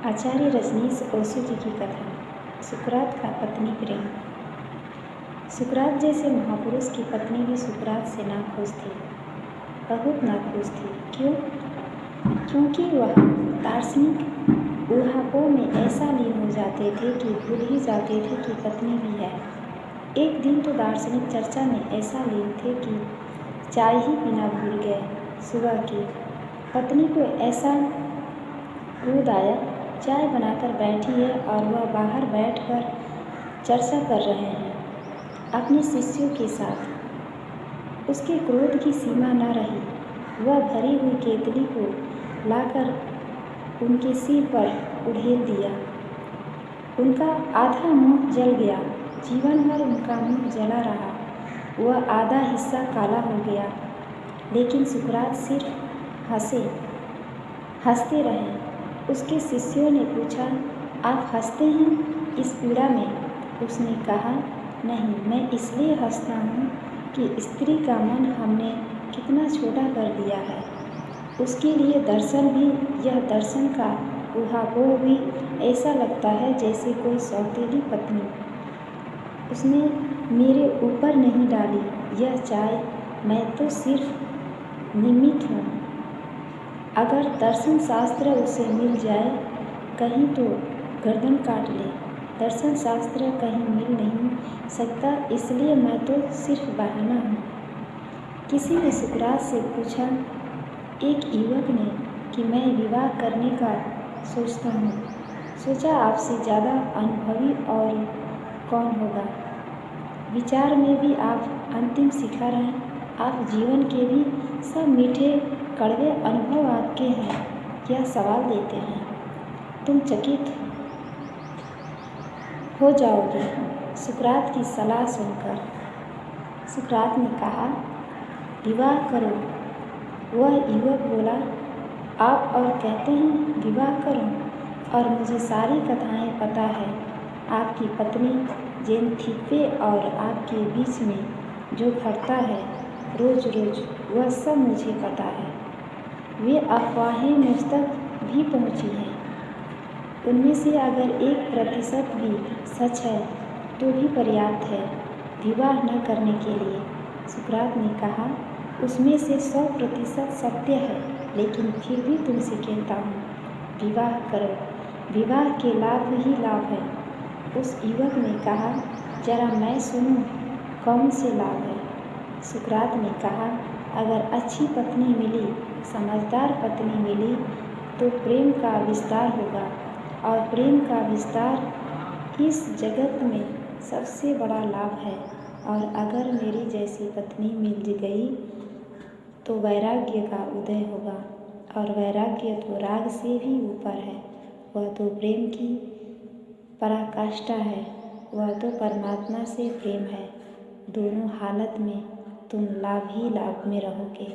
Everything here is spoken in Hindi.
आचार्य रजनीश ओशो जी की कथा। सुकरात का पत्नी प्रेम। सुकरात जैसे महापुरुष की पत्नी भी सुकरात से नाखुश थी, बहुत नाखुश थी। क्यों? क्योंकि वह दार्शनिक ऊहापोह में ऐसा लीन हो जाते थे कि भूल ही जाते थे कि पत्नी भी है। एक दिन तो दार्शनिक चर्चा में ऐसा लीन थे कि चाय ही पीना भूल गए। सुबह की पत्नी को ऐसा क्रोध आया, चाय बनाकर बैठी है और वह बाहर बैठकर चर्चा कर रहे हैं अपने शिष्यों के साथ। उसके क्रोध की सीमा न रही। वह भरी हुई केतली को लाकर उनके सिर पर उड़ेल दिया। उनका आधा मुंह जल गया। जीवन भर उनका मुंह जला रहा। वह आधा हिस्सा काला हो गया। लेकिन सुकरात सिर्फ हंसते रहे। उसके शिष्यों ने पूछा, आप हंसते हैं इस पीड़ा में? उसने कहा, नहीं, मैं इसलिए हंसता हूँ कि स्त्री का मन हमने कितना छोटा कर दिया है। उसके लिए दर्शन भी, यह दर्शन का ऊहापोह भी ऐसा लगता है जैसे कोई सौतेली पत्नी। उसने मेरे ऊपर नहीं डाली यह चाय, मैं तो सिर्फ निमित्त हूँ। अगर दर्शन शास्त्र उसे मिल जाए कहीं तो गर्दन काट ले। दर्शन शास्त्र कहीं मिल नहीं सकता, इसलिए मैं तो सिर्फ बहाना हूँ। किसी ने सुकरात से पूछा, एक युवक ने, कि मैं विवाह करने का सोचता हूँ। सोचा आपसे ज़्यादा अनुभवी और कौन होगा। विचार में भी आप अंतिम शिखर हैं। आप जीवन के भी सब मीठे कड़वे अनुभव आपके हैं। क्या सवाल देते हैं? तुम चकित हो जाओगे सुकरात की सलाह सुनकर। सुकरात ने कहा, विवाह करो। वह युवक बोला, आप और कहते हैं विवाह करो, और मुझे सारी कथाएं पता है। आपकी पत्नी जेनथिप्पे और आपके बीच में जो घटता है रोज रोज, वह सब मुझे पता है। वे अफवाहें मुझ तक भी पहुंची हैं। उनमें से अगर 1% भी सच है तो भी पर्याप्त है विवाह न करने के लिए। सुकरात ने कहा, उसमें से 100% सत्य है, लेकिन फिर भी तुमसे कहता हूँ, विवाह करो। विवाह के लाभ ही लाभ है। उस युवक ने कहा, जरा मैं सुनूं, कौन से लाभ है? सुकरात ने कहा, अगर अच्छी पत्नी मिली, समझदार पत्नी मिली, तो प्रेम का विस्तार होगा, और प्रेम का विस्तार इस जगत में सबसे बड़ा लाभ है। और अगर मेरी जैसी पत्नी मिल गई तो वैराग्य का उदय होगा, और वैराग्य तो राग से भी ऊपर है। वह तो प्रेम की पराकाष्ठा है। वह तो परमात्मा से प्रेम है। दोनों हालत में तुम लाभ ही लाभ में रहोगे।